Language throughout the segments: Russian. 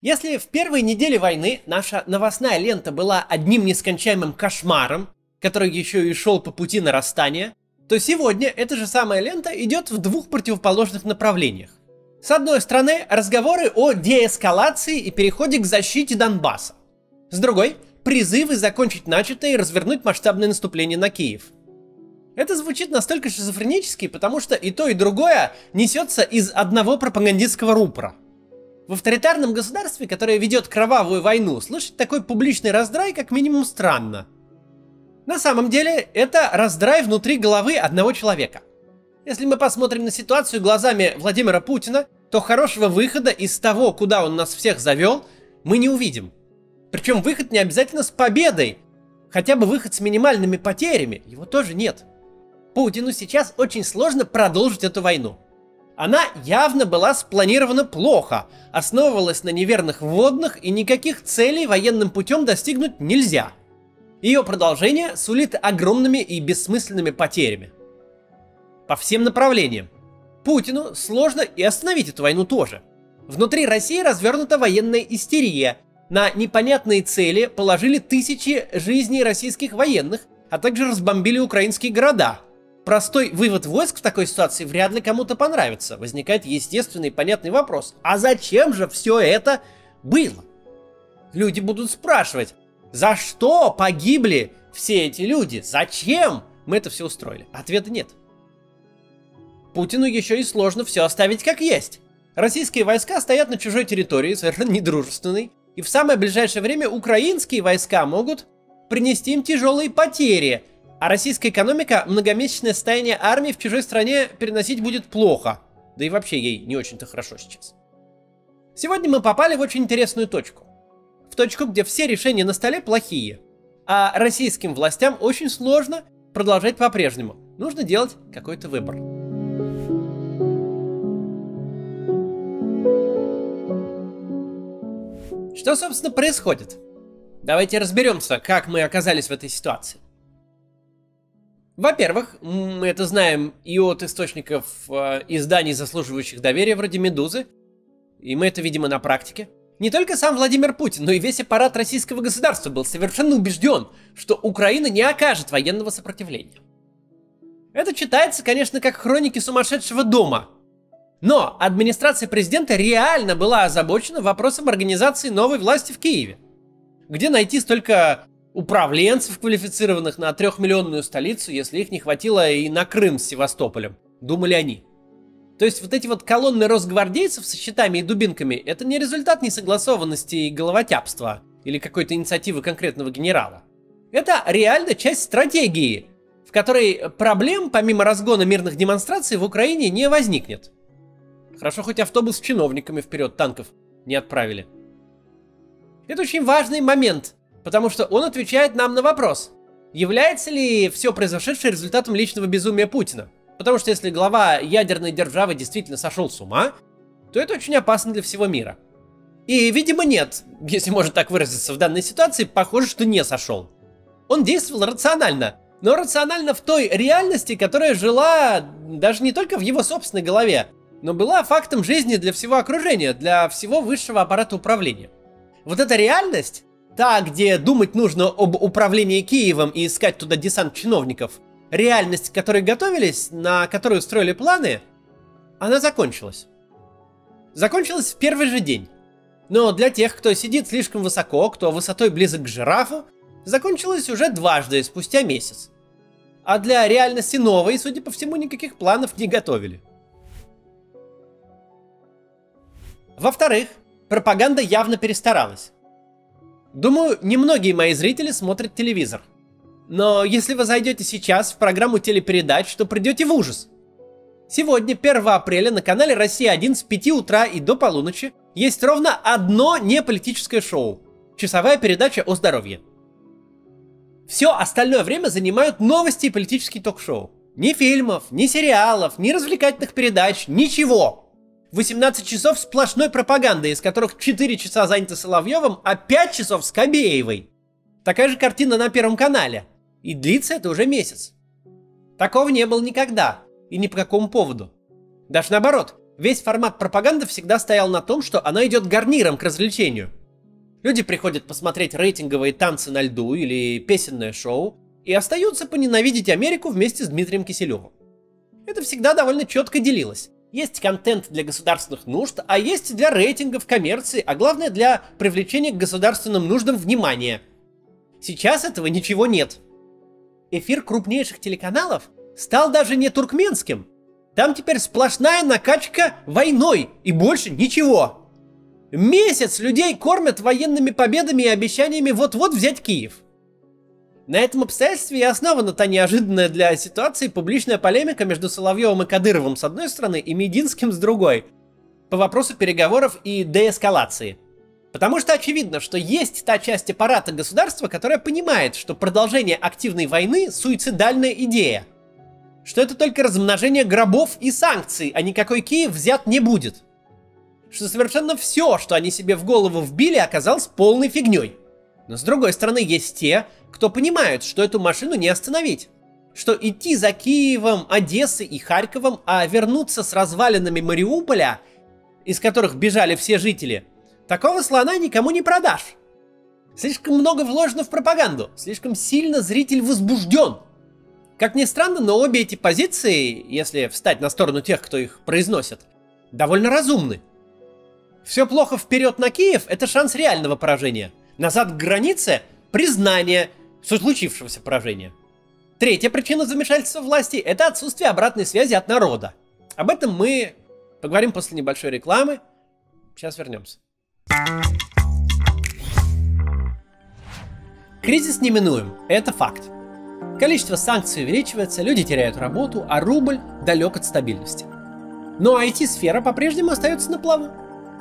Если в первые недели войны наша новостная лента была одним нескончаемым кошмаром, который еще и шел по пути нарастания, то сегодня эта же самая лента идет в двух противоположных направлениях. С одной стороны, разговоры о деэскалации и переходе к защите Донбасса. С другой, призывы закончить начатое и развернуть масштабное наступление на Киев. Это звучит настолько шизофренически, потому что и то, и другое несется из одного пропагандистского рупора. В авторитарном государстве, которое ведет кровавую войну, слышать такой публичный раздрай как минимум странно. На самом деле, это раздрай внутри головы одного человека. Если мы посмотрим на ситуацию глазами Владимира Путина, то хорошего выхода из того, куда он нас всех завел, мы не увидим. Причем выход не обязательно с победой, хотя бы выход с минимальными потерями, его тоже нет. Путину сейчас очень сложно продолжить эту войну. Она явно была спланирована плохо, основывалась на неверных вводных и никаких целей военным путем достигнуть нельзя. Ее продолжение сулит огромными и бессмысленными потерями. По всем направлениям. Путину сложно и остановить эту войну тоже. Внутри России развернута военная истерия. На непонятные цели положили тысячи жизней российских военных, а также разбомбили украинские города. Простой вывод войск в такой ситуации вряд ли кому-то понравится. Возникает естественный и понятный вопрос. А зачем же все это было? Люди будут спрашивать, за что погибли все эти люди? Зачем мы это все устроили? Ответа нет. Путину еще и сложно все оставить как есть. Российские войска стоят на чужой территории, совершенно недружественной. И в самое ближайшее время украинские войска могут принести им тяжелые потери. А российская экономика многомесячное состояние армии в чужой стране переносить будет плохо. Да и вообще ей не очень-то хорошо сейчас. Сегодня мы попали в очень интересную точку. В точку, где все решения на столе плохие. А российским властям очень сложно продолжать по-прежнему. Нужно делать какой-то выбор. Что, собственно, происходит? Давайте разберемся, как мы оказались в этой ситуации. Во-первых, мы это знаем и от источников изданий, заслуживающих доверия, вроде «Медузы», и мы это видим и на практике. Не только сам Владимир Путин, но и весь аппарат российского государства был совершенно убежден, что Украина не окажет военного сопротивления. Это читается, конечно, как хроники сумасшедшего дома. Но администрация президента реально была озабочена вопросом организации новой власти в Киеве. Где найти столько управленцев, квалифицированных на 3-миллионную столицу, если их не хватило и на Крым с Севастополем, думали они. То есть вот эти вот колонны росгвардейцев со щитами и дубинками — это не результат несогласованности и головотяпства или какой-то инициативы конкретного генерала. Это реально часть стратегии, в которой проблем, помимо разгона мирных демонстраций, в Украине не возникнет. Хорошо, хоть автобус с чиновниками вперед танков не отправили. Это очень важный момент, потому что он отвечает нам на вопрос, является ли все произошедшее результатом личного безумия Путина. Потому что если глава ядерной державы действительно сошел с ума, то это очень опасно для всего мира. И, видимо, нет, если можно так выразиться в данной ситуации, похоже, что не сошел. Он действовал рационально, но рационально в той реальности, которая жила даже не только в его собственной голове, но была фактом жизни для всего окружения, для всего высшего аппарата управления. Вот эта реальность, та, где думать нужно об управлении Киевом и искать туда десант чиновников, реальность, к которой готовились, на которую строили планы, она закончилась. Закончилась в первый же день. Но для тех, кто сидит слишком высоко, кто высотой близок к жирафу, закончилась уже дважды, спустя месяц. А для реальности новой, судя по всему, никаких планов не готовили. Во-вторых, пропаганда явно перестаралась. Думаю, немногие мои зрители смотрят телевизор. Но если вы зайдете сейчас в программу телепередач, то придете в ужас. Сегодня, 1 апреля, на канале «Россия-1» с 5 утра и до полуночи есть ровно одно неполитическое шоу. Часовая передача о здоровье. Все остальное время занимают новости и политические ток-шоу. Ни фильмов, ни сериалов, ни развлекательных передач, ничего. 18 часов сплошной пропаганды, из которых 4 часа заняты Соловьевым, а 5 часов Скобеевой. Такая же картина на Первом канале. И длится это уже месяц. Такого не было никогда. И ни по какому поводу. Даже наоборот. Весь формат пропаганды всегда стоял на том, что она идет гарниром к развлечению. Люди приходят посмотреть рейтинговые танцы на льду или песенное шоу и остаются поненавидеть Америку вместе с Дмитрием Киселевым. Это всегда довольно четко делилось. Есть контент для государственных нужд, а есть для рейтингов, коммерции, а главное для привлечения к государственным нуждам внимания. Сейчас этого ничего нет. Эфир крупнейших телеканалов стал даже не туркменским. Там теперь сплошная накачка войной и больше ничего. Месяц людей кормят военными победами и обещаниями вот-вот взять Киев. На этом обстоятельстве и основана та неожиданная для ситуации публичная полемика между Соловьевым и Кадыровым с одной стороны и Мединским с другой по вопросу переговоров и деэскалации. Потому что очевидно, что есть та часть аппарата государства, которая понимает, что продолжение активной войны – суицидальная идея. Что это только размножение гробов и санкций, а никакой Киев взят не будет. Что совершенно все, что они себе в голову вбили, оказалось полной фигней. Но с другой стороны, есть те, кто понимают, что эту машину не остановить. Что идти за Киевом, Одессой и Харьковом, а вернуться с развалинами Мариуполя, из которых бежали все жители, такого слона никому не продашь. Слишком много вложено в пропаганду, слишком сильно зритель возбужден. Как ни странно, но обе эти позиции, если встать на сторону тех, кто их произносит, довольно разумны. Все плохо вперед на Киев – это шанс реального поражения. Назад к границе – признание случившегося поражения. Третья причина замешательства власти – это отсутствие обратной связи от народа. Об этом мы поговорим после небольшой рекламы. Сейчас вернемся. Кризис неминуем, это факт. Количество санкций увеличивается, люди теряют работу, а рубль далек от стабильности. Но IT-сфера по-прежнему остается на плаву.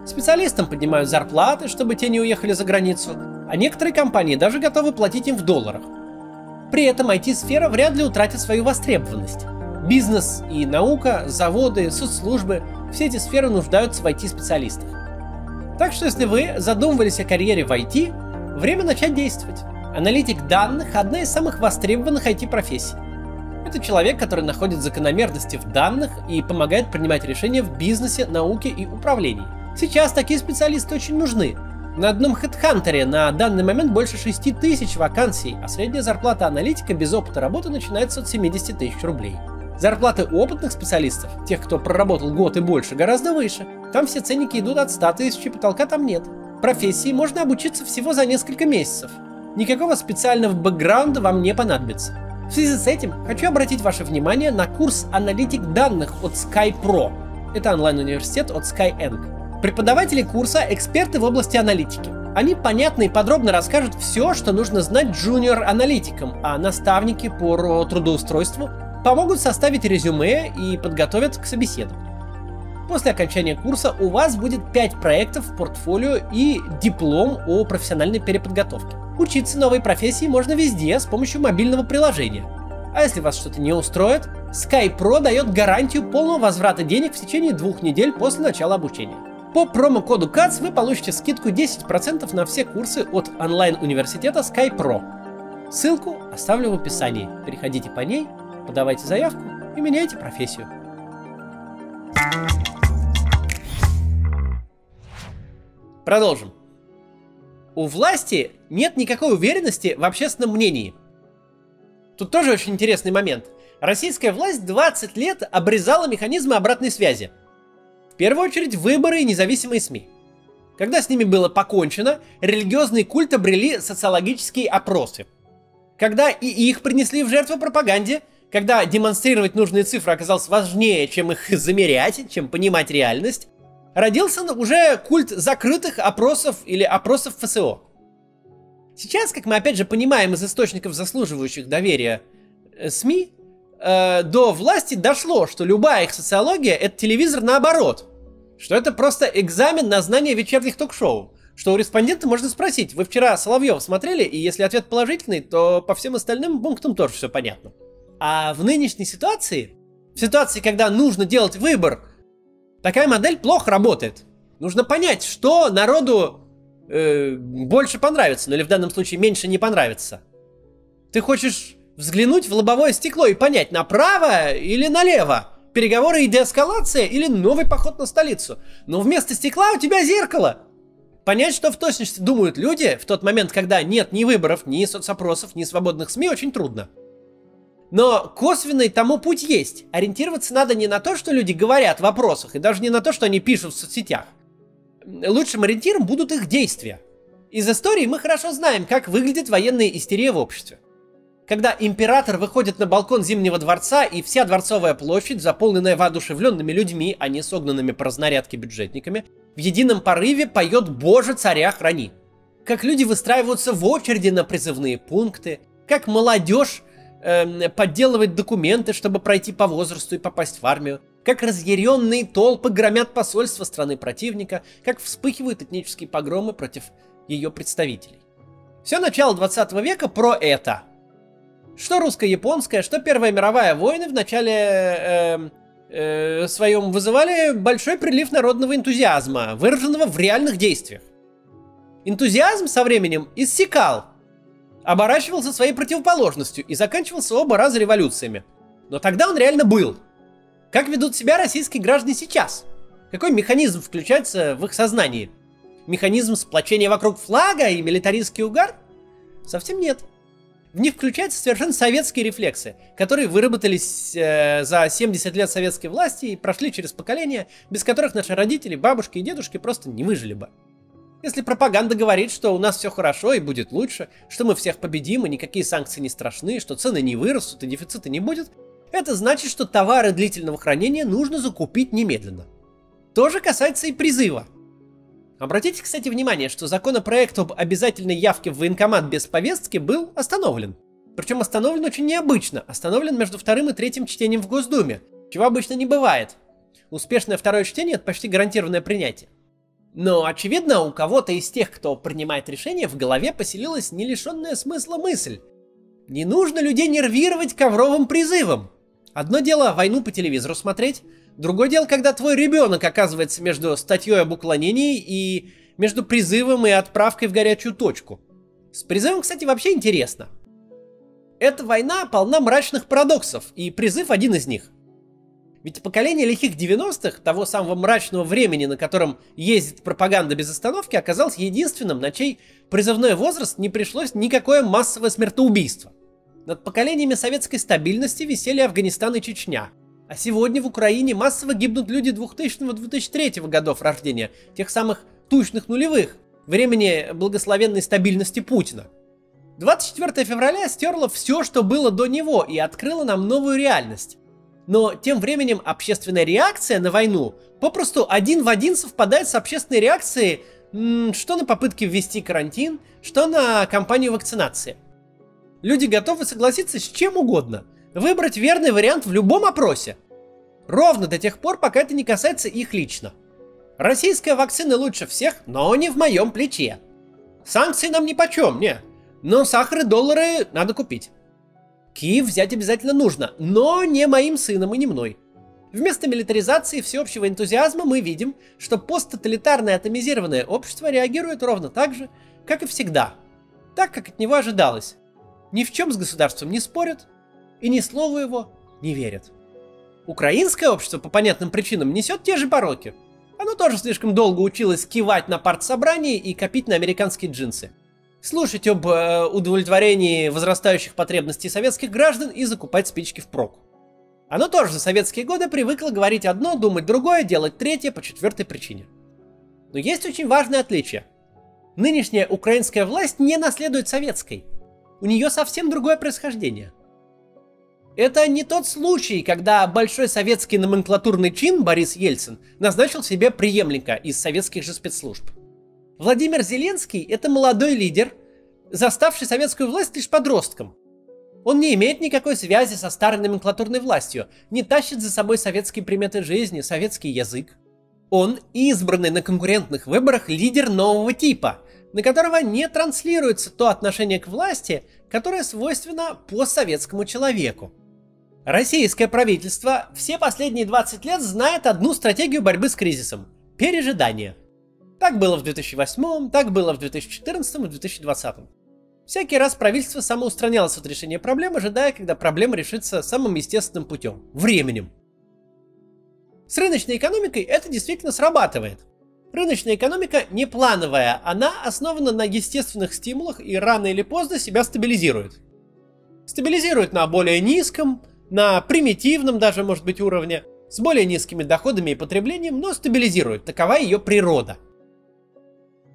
Специалистам поднимают зарплаты, чтобы те не уехали за границу, а некоторые компании даже готовы платить им в долларах. При этом IT-сфера вряд ли утратит свою востребованность. Бизнес и наука, заводы, соцслужбы – все эти сферы нуждаются в IT-специалистах. Так что если вы задумывались о карьере в IT, время начать действовать. Аналитик данных – одна из самых востребованных IT-профессий. Это человек, который находит закономерности в данных и помогает принимать решения в бизнесе, науке и управлении. Сейчас такие специалисты очень нужны. На одном HeadHunter на данный момент больше 6000 вакансий, а средняя зарплата аналитика без опыта работы начинается от 70 тысяч рублей. Зарплаты опытных специалистов, тех, кто проработал год и больше, гораздо выше. Там все ценники идут от 100 тысяч, и потолка там нет. Профессии можно обучиться всего за несколько месяцев. Никакого специального бэкграунда вам не понадобится. В связи с этим хочу обратить ваше внимание на курс «Аналитик данных» от SkyPro. Это онлайн-университет от Skyeng. Преподаватели курса – эксперты в области аналитики. Они понятно и подробно расскажут все, что нужно знать джуниор-аналитикам, а наставники по трудоустройству помогут составить резюме и подготовят к собеседованию. После окончания курса у вас будет 5 проектов в портфолио и диплом о профессиональной переподготовке. Учиться новой профессии можно везде с помощью мобильного приложения. А если вас что-то не устроит, SkyPro дает гарантию полного возврата денег в течение 2 недель после начала обучения. По промокоду КАЦ вы получите скидку 10% на все курсы от онлайн-университета SkyPro. Ссылку оставлю в описании. Переходите по ней, подавайте заявку и меняйте профессию. Продолжим. У власти нет никакой уверенности в общественном мнении. Тут тоже очень интересный момент. Российская власть 20 лет обрезала механизмы обратной связи. В первую очередь выборы и независимые СМИ. Когда с ними было покончено, религиозный культ обрели социологические опросы. Когда и их принесли в жертву пропаганде, когда демонстрировать нужные цифры оказалось важнее, чем их замерять, чем понимать реальность, родился уже культ закрытых опросов или опросов ФСО. Сейчас, как мы опять же понимаем из источников, заслуживающих доверия СМИ, до власти дошло, что любая их социология – это телевизор наоборот. Что это просто экзамен на знание вечерних ток-шоу. Что у респондента можно спросить: вы вчера Соловьева смотрели? И если ответ положительный, то по всем остальным пунктам тоже все понятно. А в нынешней ситуации, в ситуации, когда нужно делать выбор, такая модель плохо работает. Нужно понять, что народу больше понравится, ну или в данном случае меньше не понравится. Ты хочешь взглянуть в лобовое стекло и понять, направо или налево, Переговоры и деэскалация или новый поход на столицу? Но вместо стекла у тебя зеркало. Понять, что в точности думают люди в тот момент, когда нет ни выборов, ни соцопросов, ни свободных СМИ, очень трудно. Но косвенный тому путь есть. Ориентироваться надо не на то, что люди говорят в опросах, и даже не на то, что они пишут в соцсетях. Лучшим ориентиром будут их действия. Из истории мы хорошо знаем, как выглядит военная истерия в обществе. Когда император выходит на балкон Зимнего дворца, и вся Дворцовая площадь, заполненная воодушевленными людьми, а не согнанными по разнарядке бюджетниками, в едином порыве поет «Боже, царя храни». Как люди выстраиваются в очереди на призывные пункты, как молодежь подделывает документы, чтобы пройти по возрасту и попасть в армию, как разъяренные толпы громят посольство страны противника, как вспыхивают этнические погромы против ее представителей. Все начало 20 века про это. Что русско-японская, что Первая мировая войны в начале своем вызывали большой прилив народного энтузиазма, выраженного в реальных действиях. Энтузиазм со временем иссякал, оборачивался своей противоположностью и заканчивался оба раза революциями. Но тогда он реально был. Как ведут себя российские граждане сейчас? Какой механизм включается в их сознании? Механизм сплочения вокруг флага и милитаристский угар? Совсем нет. В них включаются совершенно советские рефлексы, которые выработались за 70 лет советской власти и прошли через поколения, без которых наши родители, бабушки и дедушки просто не выжили бы. Если пропаганда говорит, что у нас все хорошо и будет лучше, что мы всех победим и никакие санкции не страшны, что цены не вырастут и дефицита не будет, это значит, что товары длительного хранения нужно закупить немедленно. То же касается и призыва. Обратите, кстати, внимание, что законопроект об обязательной явке в военкомат без повестки был остановлен. Причем остановлен очень необычно, остановлен между вторым и третьим чтением в Госдуме, чего обычно не бывает. Успешное второе чтение – это почти гарантированное принятие. Но, очевидно, у кого-то из тех, кто принимает решения, в голове поселилась не лишенная смысла мысль. Не нужно людей нервировать ковровым призывом. Одно дело войну по телевизору смотреть, другое дело, когда твой ребенок оказывается между статьей об уклонении и между призывом и отправкой в горячую точку. С призывом, кстати, вообще интересно. Эта война полна мрачных парадоксов, и призыв один из них. Ведь поколение лихих 90-х, того самого мрачного времени, на котором ездит пропаганда без остановки, оказалось единственным, на чей призывной возраст не пришлось никакое массовое смертоубийство. Над поколениями советской стабильности висели Афганистан и Чечня. А сегодня в Украине массово гибнут люди 2000-2003 годов рождения, тех самых тучных нулевых, времени благословенной стабильности Путина. 24 февраля стерло все, что было до него, и открыло нам новую реальность. Но тем временем общественная реакция на войну попросту один в один совпадает с общественной реакцией что на попытки ввести карантин, что на кампанию вакцинации. Люди готовы согласиться с чем угодно, выбрать верный вариант в любом опросе. Ровно до тех пор, пока это не касается их лично. Российская вакцина лучше всех, но не в моем плече. Санкции нам нипочем, не. Но сахар и доллары надо купить. Киев взять обязательно нужно, но не моим сыном и не мной. Вместо милитаризации и всеобщего энтузиазма мы видим, что посттоталитарное атомизированное общество реагирует ровно так же, как и всегда. Так, как от него ожидалось. Ни в чем с государством не спорят, и ни слову его не верят. Украинское общество по понятным причинам несет те же пороки. Оно тоже слишком долго училось кивать на партсобрании и копить на американские джинсы. Слушать об удовлетворении возрастающих потребностей советских граждан и закупать спички впрок. Оно тоже за советские годы привыкло говорить одно, думать другое, делать третье по четвертой причине. Но есть очень важное отличие. Нынешняя украинская власть не наследует советской. У нее совсем другое происхождение. Это не тот случай, когда большой советский номенклатурный чин Борис Ельцин назначил себе преемника из советских же спецслужб. Владимир Зеленский – это молодой лидер, заставший советскую власть лишь подростком. Он не имеет никакой связи со старой номенклатурной властью, не тащит за собой советские приметы жизни, советский язык. Он избранный на конкурентных выборах лидер нового типа, на которого не транслируется то отношение к власти, которое свойственно постсоветскому человеку. Российское правительство все последние 20 лет знает одну стратегию борьбы с кризисом – пережидание. Так было в 2008, так было в 2014 и в 2020. Всякий раз правительство самоустранялось от решения проблем, ожидая, когда проблема решится самым естественным путем – временем. С рыночной экономикой это действительно срабатывает. Рыночная экономика не плановая, она основана на естественных стимулах и рано или поздно себя стабилизирует. Стабилизирует на более низком, на примитивном даже, может быть, уровне, с более низкими доходами и потреблением, но стабилизирует. Такова ее природа.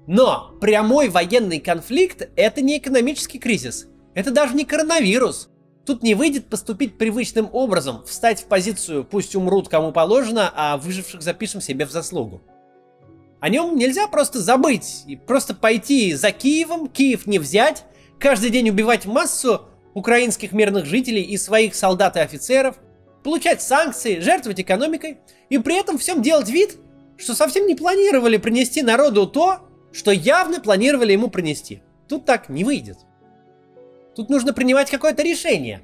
Но прямой военный конфликт – это не экономический кризис. Это даже не коронавирус. Тут не выйдет поступить привычным образом, встать в позицию «пусть умрут кому положено, а выживших запишем себе в заслугу». О нем нельзя просто забыть и просто пойти за Киевом, Киев не взять, каждый день убивать массу украинских мирных жителей и своих солдат и офицеров, получать санкции, жертвовать экономикой и при этом всем делать вид, что совсем не планировали принести народу то, что явно планировали ему принести. Тут так не выйдет. Тут нужно принимать какое-то решение.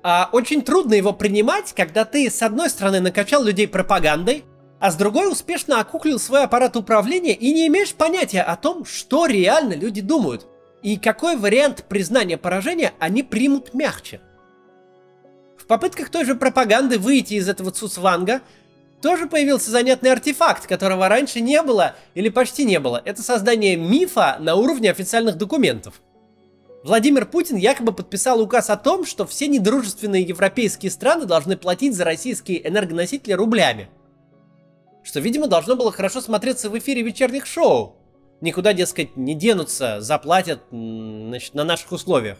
А очень трудно его принимать, когда ты с одной стороны накачал людей пропагандой, а с другой успешно окуклил свой аппарат управления и не имеешь понятия о том, что реально люди думают, и какой вариант признания поражения они примут мягче. В попытках той же пропаганды выйти из этого цуцванга тоже появился занятный артефакт, которого раньше не было или почти не было. Это создание мифа на уровне официальных документов. Владимир Путин якобы подписал указ о том, что все недружественные европейские страны должны платить за российские энергоносители рублями. Что, видимо, должно было хорошо смотреться в эфире вечерних шоу. Никуда, дескать, не денутся, заплатят, значит, на наших условиях.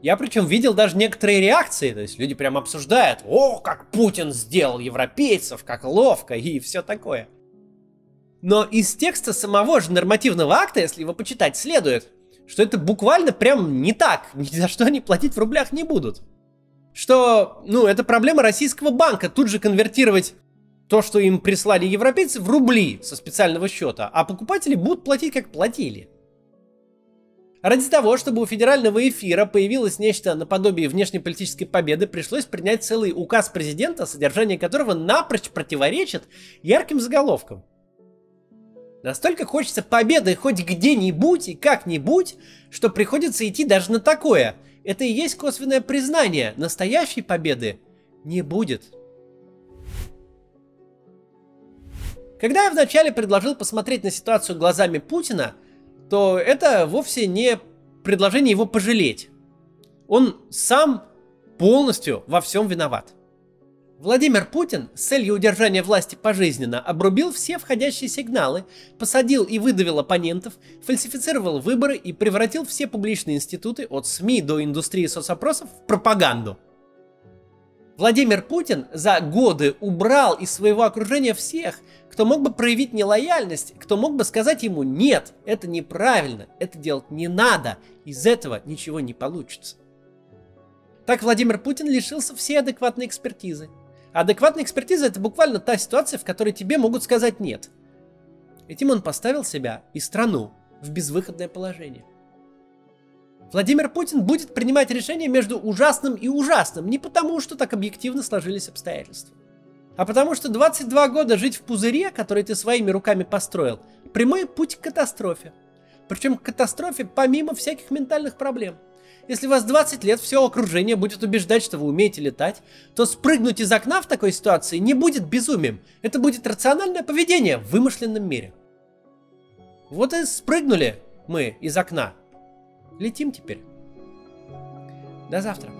Я причем видел даже некоторые реакции, то есть люди прям обсуждают: о, как Путин сделал европейцев, как ловко и все такое. Но из текста самого же нормативного акта, если его почитать, следует, что это буквально прям не так, ни за что они платить в рублях не будут. Что, это проблема российского банка, тут же конвертировать то, что им прислали европейцы, в рубли со специального счета, а покупатели будут платить, как платили. Ради того, чтобы у федерального эфира появилось нечто наподобие внешнеполитической победы, пришлось принять целый указ президента, содержание которого напрочь противоречит ярким заголовкам. Настолько хочется победы хоть где-нибудь и как-нибудь, что приходится идти даже на такое. Это и есть косвенное признание: настоящей победы не будет. Когда я вначале предложил посмотреть на ситуацию глазами Путина, то это вовсе не предложение его пожалеть. Он сам полностью во всем виноват. Владимир Путин с целью удержания власти пожизненно обрубил все входящие сигналы, посадил и выдавил оппонентов, фальсифицировал выборы и превратил все публичные институты от СМИ до индустрии соцопросов в пропаганду. Владимир Путин за годы убрал из своего окружения всех, кто мог бы проявить нелояльность, кто мог бы сказать ему: нет, это неправильно, это делать не надо, из этого ничего не получится. Так Владимир Путин лишился всей адекватной экспертизы. А адекватная экспертиза — это буквально та ситуация, в которой тебе могут сказать нет. Этим он поставил себя и страну в безвыходное положение. Владимир Путин будет принимать решения между ужасным и ужасным не потому, что так объективно сложились обстоятельства, а потому что 22 года жить в пузыре, который ты своими руками построил, прямой путь к катастрофе. Причем к катастрофе помимо всяких ментальных проблем. Если вас 20 лет все окружение будет убеждать, что вы умеете летать, то спрыгнуть из окна в такой ситуации не будет безумием. Это будет рациональное поведение в вымышленном мире. Вот и спрыгнули мы из окна. Летим теперь. До завтра.